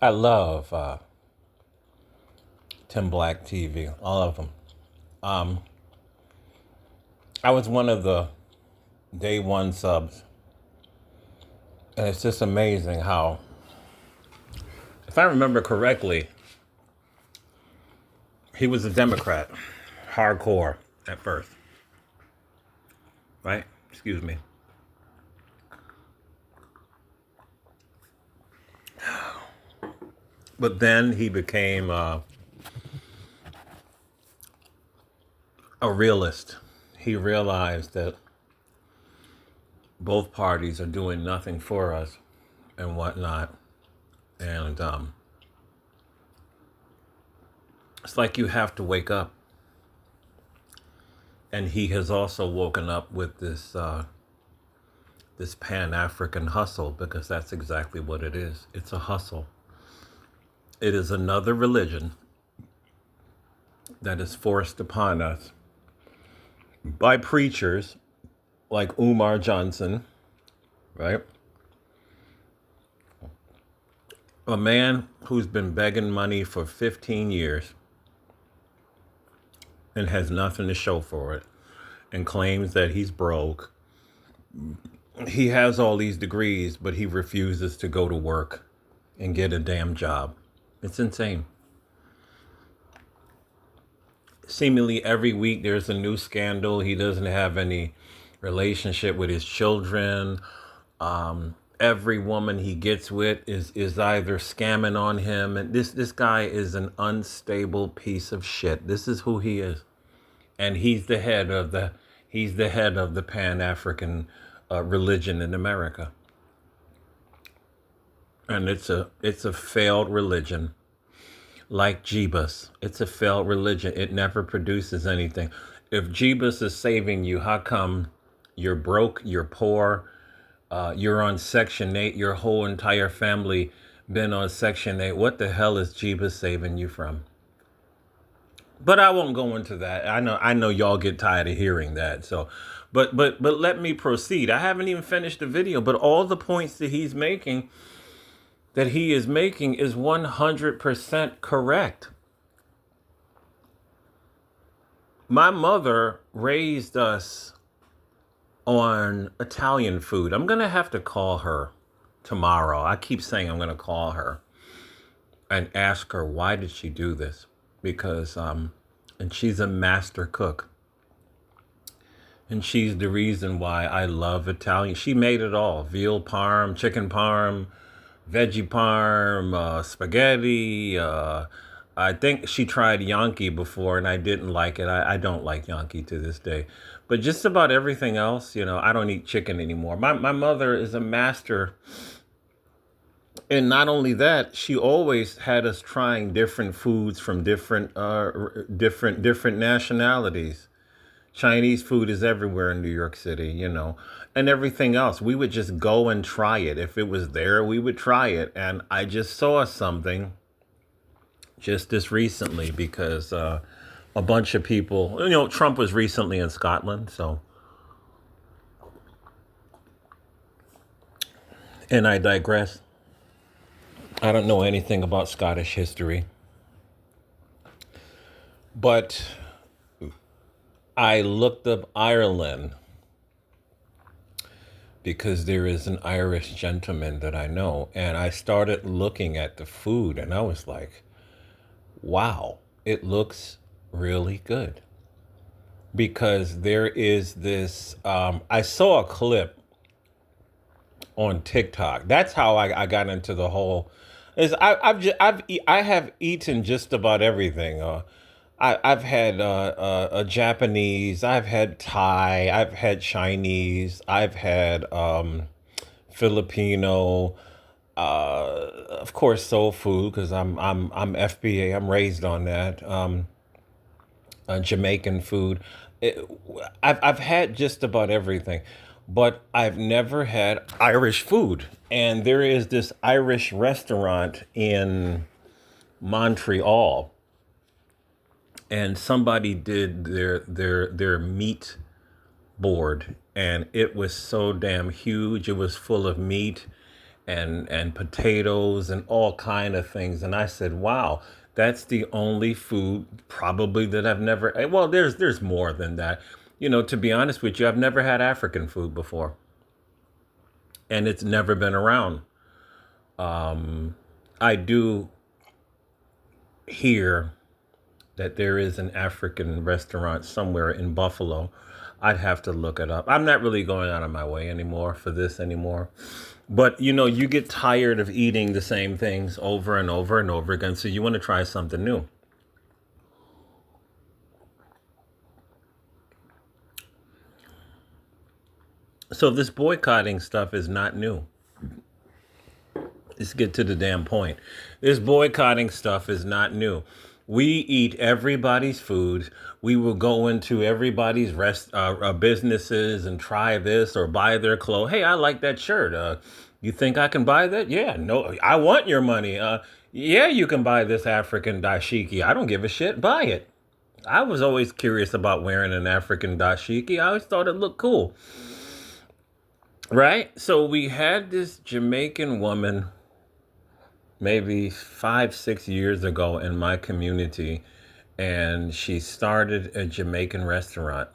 I love Tim Black TV, all of them. Um, I was one of the day one subs, and it's just amazing how, if I remember correctly, he was a Democrat, hardcore at first, right? Excuse me. But then he became a realist. He realized that both parties are doing nothing for us and whatnot. And it's like you have to wake up. And he has also woken up with this Pan-African hustle, because that's exactly what it is. It's a hustle. It is another religion that is forced upon us by preachers like Umar Johnson, right? A man who's been begging money for 15 years and has nothing to show for it and claims that he's broke. He has all these degrees, but he refuses to go to work and get a damn job. It's insane. Seemingly every week there's a new scandal. He doesn't have any relationship with his children. Every woman he gets with is either scamming on him, and this guy is an unstable piece of shit. This is who he is, and he's the head of the Pan African religion in America, and it's a failed religion. Like Jeebus, it's a failed religion. It never produces anything. If Jeebus is saving you, how come you're broke, you're poor, you're on Section 8, your whole entire family been on Section 8? What the hell is Jeebus saving you from? But I won't go into that. I know y'all get tired of hearing that. So, but let me proceed. I haven't even finished the video, but all the points that he is making is 100% correct. My mother raised us on Italian food. I'm going to have to call her tomorrow. I keep saying I'm going to call her and ask her, why did she do this? Because and she's a master cook. And she's the reason why I love Italian. She made it all: veal parm, chicken parm, veggie parm, spaghetti. I think she tried Yankee before, and I didn't like it. I don't like Yankee to this day. But just about everything else, I don't eat chicken anymore. My mother is a master. And not only that, she always had us trying different foods from different nationalities. Chinese food is everywhere in New York City, and everything else. We would just go and try it. If it was there, we would try it. And I just saw something just this recently, because a bunch of people, Trump was recently in Scotland, so, and I digress. I don't know anything about Scottish history, but I looked up Ireland because there is an Irish gentleman that I know, and I started looking at the food, and I was like, wow, it looks really good. Because there is this, I saw a clip on TikTok. That's how I got into the whole. Is I have eaten just about everything. I've had a Japanese, I've had Thai, I've had Chinese, I've had Filipino, of course soul food, because I'm FBA. I'm raised on that. Jamaican food. It, I've had just about everything, but I've never had Irish food. And there is this Irish restaurant in Montreal, and somebody did their meat board, and it was so damn huge. It was full of meat, and potatoes and all kind of things. And I said, wow, that's the only food probably that I've never. Well, there's more than that. To be honest with you, I've never had African food before, and it's never been around. I do hear that there is an African restaurant somewhere in Buffalo. I'd have to look it up. I'm not really going out of my way anymore for this anymore. But you get tired of eating the same things over and over and over again, so you want to try something new. So this boycotting stuff is not new. Let's get to the damn point. This boycotting stuff is not new. We eat everybody's food. We will go into everybody's businesses and try this or buy their clothes. Hey, I like that shirt. You think I can buy that? Yeah, no, I want your money. Yeah, you can buy this African dashiki. I don't give a shit. Buy it. I was always curious about wearing an African dashiki. I always thought it looked cool. Right? So we had this Jamaican woman maybe 5, 6 years ago in my community, and she started a Jamaican restaurant,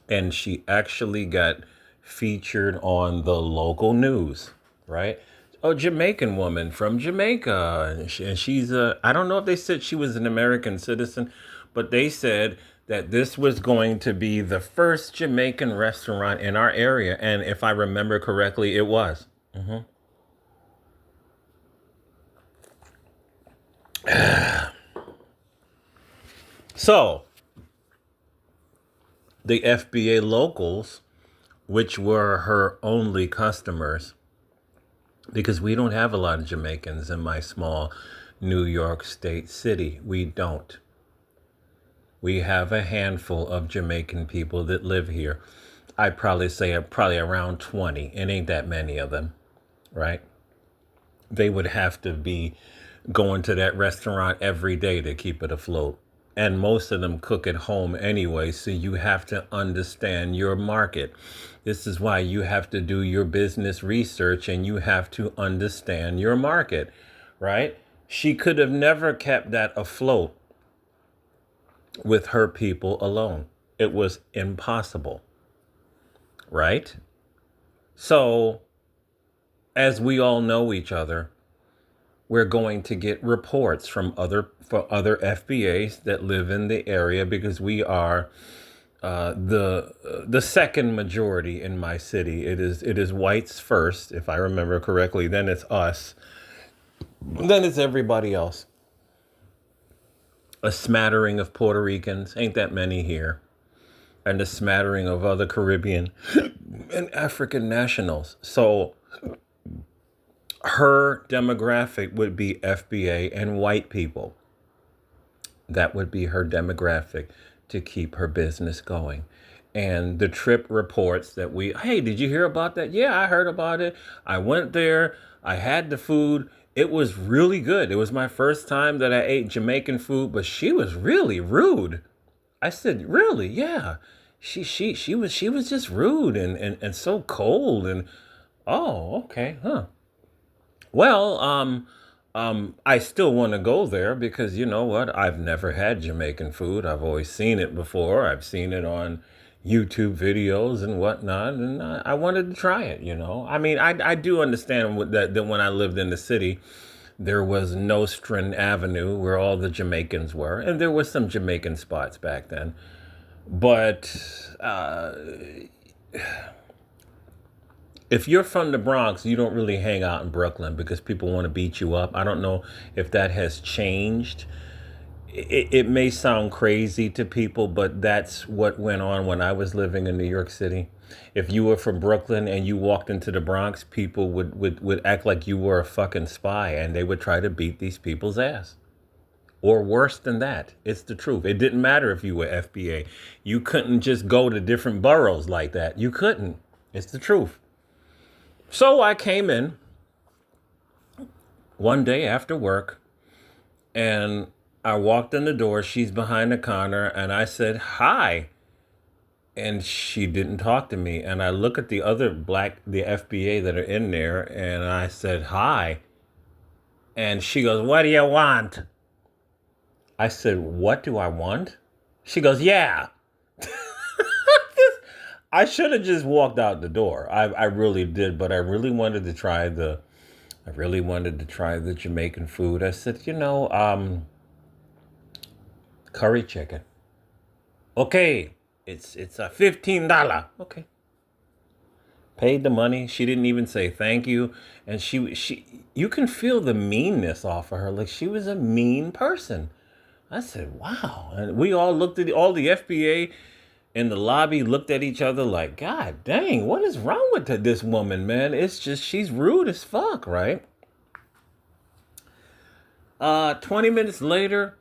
and she actually got featured on the local news, right? A Jamaican woman from Jamaica, and she's a, I don't know if they said she was an American citizen, but they said that this was going to be the first Jamaican restaurant in our area, and if I remember correctly, it was. So the FBA locals, which were her only customers, because we don't have a lot of Jamaicans in my small New York State city. We don't. We have a handful of Jamaican people that live here. I'd probably say probably around 20. It ain't that many of them, right? They would have to be going to that restaurant every day to keep it afloat. And most of them cook at home anyway, so you have to understand your market. This is why you have to do your business research and you have to understand your market, right? She could have never kept that afloat with her people alone. It was impossible, right? So, as we all know each other, we're going to get reports from other FBAs that live in the area, because we are the second majority in my city. It is whites first, if I remember correctly. Then it's us. Then it's everybody else. A smattering of Puerto Ricans, ain't that many here, and a smattering of other Caribbean and African nationals. So her demographic would be FBA and white people. That would be her demographic to keep her business going. And the trip reports that hey, did you hear about that? Yeah, I heard about it. I went there. I had the food. It was really good. It was my first time that I ate Jamaican food, but she was really rude. I said, really? Yeah. She was just rude and so cold, and oh, okay, huh. Well, I still want to go there because you know what? I've never had Jamaican food. I've always seen it before. I've seen it on YouTube videos and whatnot, and I wanted to try it. I mean, I do understand that when I lived in the city, there was Nostrand Avenue where all the Jamaicans were, and there were some Jamaican spots back then. But if you're from the Bronx, you don't really hang out in Brooklyn because people want to beat you up. I don't know if that has changed. It may sound crazy to people, but that's what went on when I was living in New York City. If you were from Brooklyn and you walked into the Bronx, people would act like you were a fucking spy, and they would try to beat these people's ass. Or worse than that. It's the truth. It didn't matter if you were FBA. You couldn't just go to different boroughs like that. You couldn't. It's the truth. So I came in one day after work, and I walked in the door. She's behind the counter, and I said, hi. and she didn't talk to me. And I look at the other the FBA that are in there, and I said, hi. And she goes, what do you want? I said, what do I want? She goes, yeah. I should have just walked out the door. I really did, but I really wanted to try the Jamaican food. I said, curry chicken. Okay, it's a $15. Okay. Paid the money. She didn't even say thank you. And she you can feel the meanness off of her. Like she was a mean person. I said, wow. And we all looked at all the FBA in the lobby looked at each other like, God dang, what is wrong with this woman, man? It's just she's rude as fuck, right? 20 minutes later,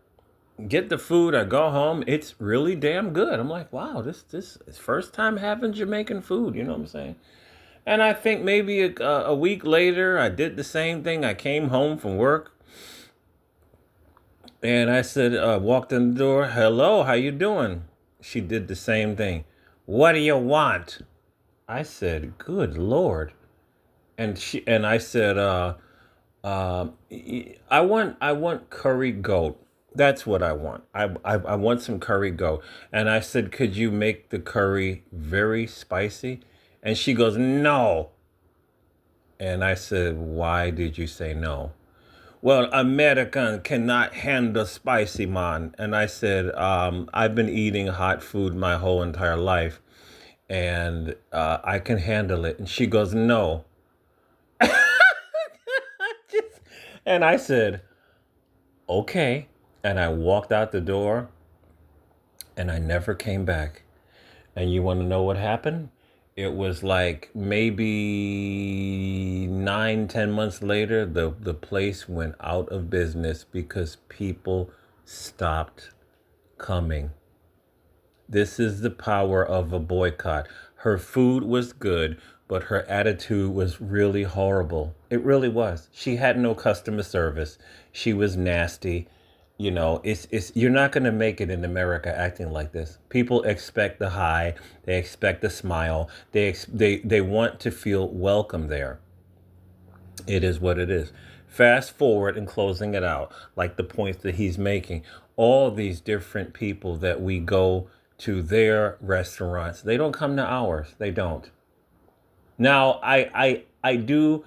get the food. I go home. It's really damn good. I'm like, wow, this is first time having Jamaican food. You know what I'm saying? And I think maybe a week later, I did the same thing. I came home from work, and I said, walked in the door. Hello, how you doing? She did the same thing. What do you want? I said, good Lord. And I said, I want curry goat. That's what I want. I want some curry goat. And I said, could you make the curry very spicy? And she goes, no. And I said, why did you say no? Well, American cannot handle spicy, man. And I said, I've been eating hot food my whole entire life, and I can handle it. And she goes, no. And I said, okay. And I walked out the door, and I never came back. And you want to know what happened? It was like maybe 9, 10 months later, the place went out of business because people stopped coming. This is the power of a boycott. Her food was good, but her attitude was really horrible. It really was. She had no customer service. She was nasty. It's you're not going to make it in America acting like this. People expect the high, they expect the smile. They want to feel welcome there. It is what it is. Fast forward and closing it out, like the points that he's making. All these different people that we go to their restaurants, they don't come to ours. They don't. Now, I do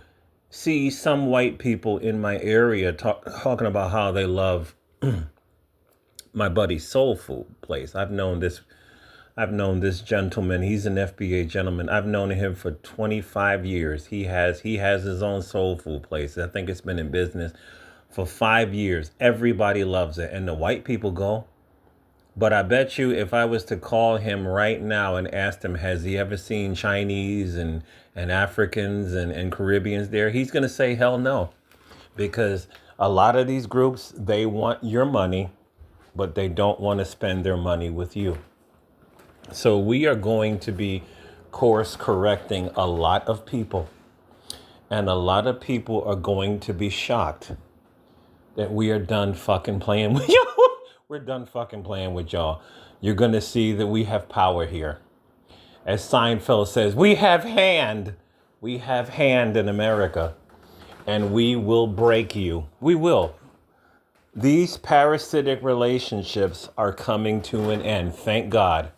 see some white people in my area talking about how they love my buddy's soul food place. I've known this gentleman. He's an FBA gentleman. I've known him for 25 years. He has his own soul food place. I think it's been in business for 5 years. Everybody loves it, and the white people go. But I bet you if I was to call him right now and ask him, has he ever seen Chinese and Africans and Caribbeans there? He's going to say, hell no. Because a lot of these groups, they want your money, but they don't want to spend their money with you. So we are going to be course correcting a lot of people. And a lot of people are going to be shocked that we are done fucking playing with y'all. We're done fucking playing with y'all. You're going to see that we have power here. As Seinfeld says, we have hand. We have hand in America. And we will break you. We will. These parasitic relationships are coming to an end. Thank God.